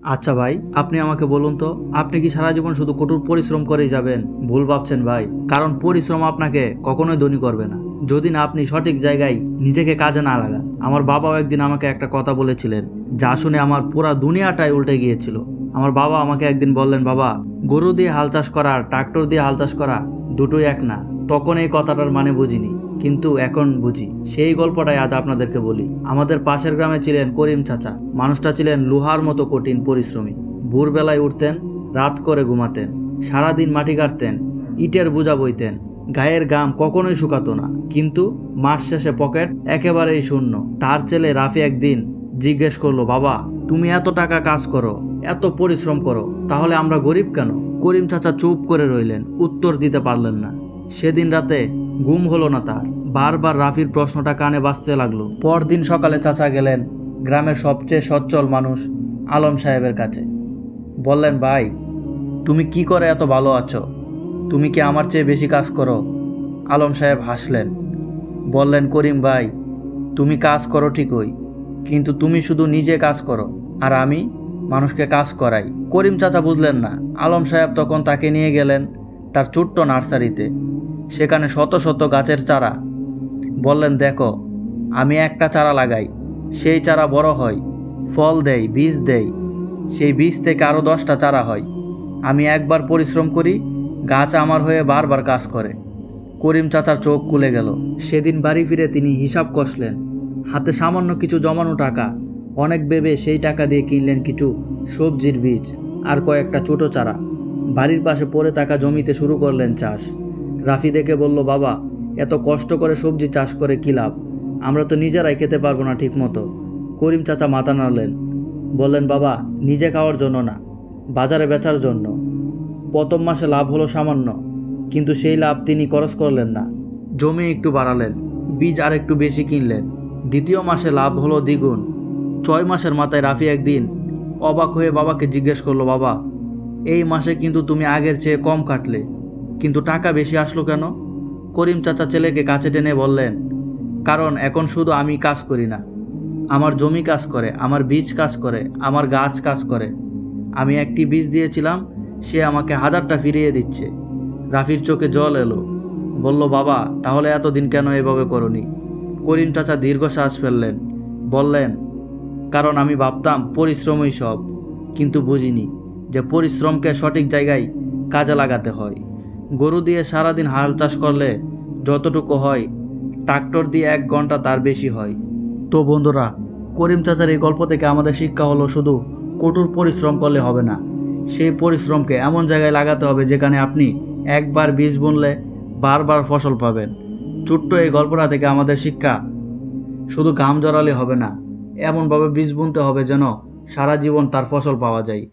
আচ্ছা ভাই, আপনি আমাকে বলুন তো, আপনি কি সারা জীবন শুধু কঠোর পরিশ্রম করেই যাবেন? ভুল ভাবছেন ভাই, কারণ পরিশ্রম আপনাকে কখনোই ধনী করবে না যদি না আপনি সঠিক জায়গায় নিজেকে কাজে না লাগান। আমার বাবাও একদিন আমাকে একটা কথা বলেছিলেন, যা শুনে আমার পুরা দুনিয়াটাই উল্টে গিয়েছিল। আমার বাবা আমাকে একদিন বললেন, বাবা, গরু দিয়ে হাল চাষ করা আর ট্রাক্টর দিয়ে হাল চাষ করা দুটোই এক না। তখন এই কথাটার মানে বুঝিনি, কিন্তু এখন বুঝি। সেই গল্পটাই আজ আপনাদেরকে বলি। আমাদের পাশের গ্রামে ছিলেন করিম চাচা। মানুষটা ছিলেন লোহার মতো কঠিন পরিশ্রমী। ভোরবেলায় উঠতেন, রাত করে ঘুমাতেন, সারাদিন মাটি কাটতেন, ইটের বোঝা বইতেন। গায়ের ঘাম কখনোই শুকাতো না, কিন্তু মাস শেষে পকেট একেবারেই শূন্য। তার ছেলে রাফি একদিন জিজ্ঞেস করলো, বাবা, তুমি এত টাকা কাজ করো, এত পরিশ্রম করো, তাহলে আমরা গরিব কেন? করিম চাচা চুপ করে রইলেন, উত্তর দিতে পারলেন না। সেদিন রাতে ঘুম হলো না তার। বারবার রাফির প্রশ্নটা কানে বাজতে লাগলো। পরদিন সকালে চাচা গেলেন গ্রামের সবচেয়ে সচ্ছল মানুষ আলম সাহেবের কাছে। বললেন, ভাই, তুমি কি করে এত ভালো আছো? তুমি কি আমার চেয়ে বেশি কাজ করো? আলম সাহেব হাসলেন, বললেন, করিম ভাই, তুমি কাজ করো ঠিকই, কিন্তু তুমি শুধু নিজে কাজ করো আর আমি মানুষকে কাজ করাই। করিম চাচা বুঝলেন না। আলম সাহেব তখন তাকে নিয়ে গেলেন তার ছোট্ট নার্সারিতে। সেখানে শত শত গাছের চারা। বললেন, দেখো, আমি একটা চারা লাগাই, সেই চারা বড় হয়, ফল দেয়, বীজ দেয়, সেই বীজ থেকে আরও 10টা চারা হয়। আমি একবার পরিশ্রম করি, গাছ আমার হয়ে বারবার কাজ করে। করিম চাচার চোখ খুলে গেল। সেদিন বাড়ি ফিরে তিনি হিসাব কষলেন। হাতে সামান্য কিছু জমানো টাকা, অনেক ভেবে সেই টাকা দিয়ে কিনলেন কিছু সবজির বীজ আর কয়েকটা ছোট চারা। বাড়ির পাশে পড়ে থাকা জমিতে শুরু করলেন চাষ। রাফি দেখে বলল, বাবা, এত কষ্ট করে সবজি চাষ করে কী লাভ? আমরা তো নিজেরাই খেতে পারবো না ঠিক মতো। করিম চাচা মাথা নাড়লেন, বললেন, বাবা, নিজে খাওয়ার জন্য না, বাজারে বেচার জন্য। প্রথম মাসে লাভ হলো সামান্য, কিন্তু সেই লাভ তিনি খরচ করলেন না, জমি একটু বাড়ালেন, বীজ আর একটু বেশি কিনলেন। দ্বিতীয় মাসে লাভ হলো দ্বিগুণ। 6 মাসের মাথায় রাফি একদিন অবাক হয়ে বাবাকে জিজ্ঞেস করলো, বাবা, এই মাসে কিন্তু তুমি আগের চেয়ে কম কাটলে, কিন্তু টাকা বেশি আসলো কেন? করিম চাচা ছেলেকে কাছে টেনে বললেন, কারণ এখন শুধু আমি কাজ করি না, আমার জমি কাজ করে, আমার বীজ কাজ করে, আমার গাছ কাজ করে। আমি একটি বীজ দিয়েছিলাম, সে আমাকে 1000টা ফিরিয়ে দিচ্ছে। রাফির চোখে জল এলো। বলল, বাবা, তাহলে এতদিন কেন এভাবে করনি? করিম চাচা দীর্ঘশ্বাস ফেললেন, বললেন, কারণ আমি ভাবতাম পরিশ্রমই সব, কিন্তু বুঝিনি যে পরিশ্রমকে সঠিক জায়গায় কাজে লাগাতে হয়। গরু দিয়ে সারাদিন হাল চাষ করলে যতটুকু হয়, ট্রাক্টর দিয়ে 1 ঘন্টা তার বেশি হয়। তো বন্ধুরা, করিম চাচার এই গল্প থেকে আমাদের শিক্ষা হলো, শুধু কঠোর পরিশ্রম করলে হবে না, সেই পরিশ্রমকে এমন জায়গায় লাগাতে হবে যেখানে আপনি একবার বীজ বুনলে বারবার ফসল পাবেন। ছোট্ট এই গল্পটা থেকে আমাদের শিক্ষা, শুধু ঘাম জড়ালে হবে না, এমনভাবে বীজ বুনতে হবে যেন সারা জীবন তার ফসল পাওয়া যায়।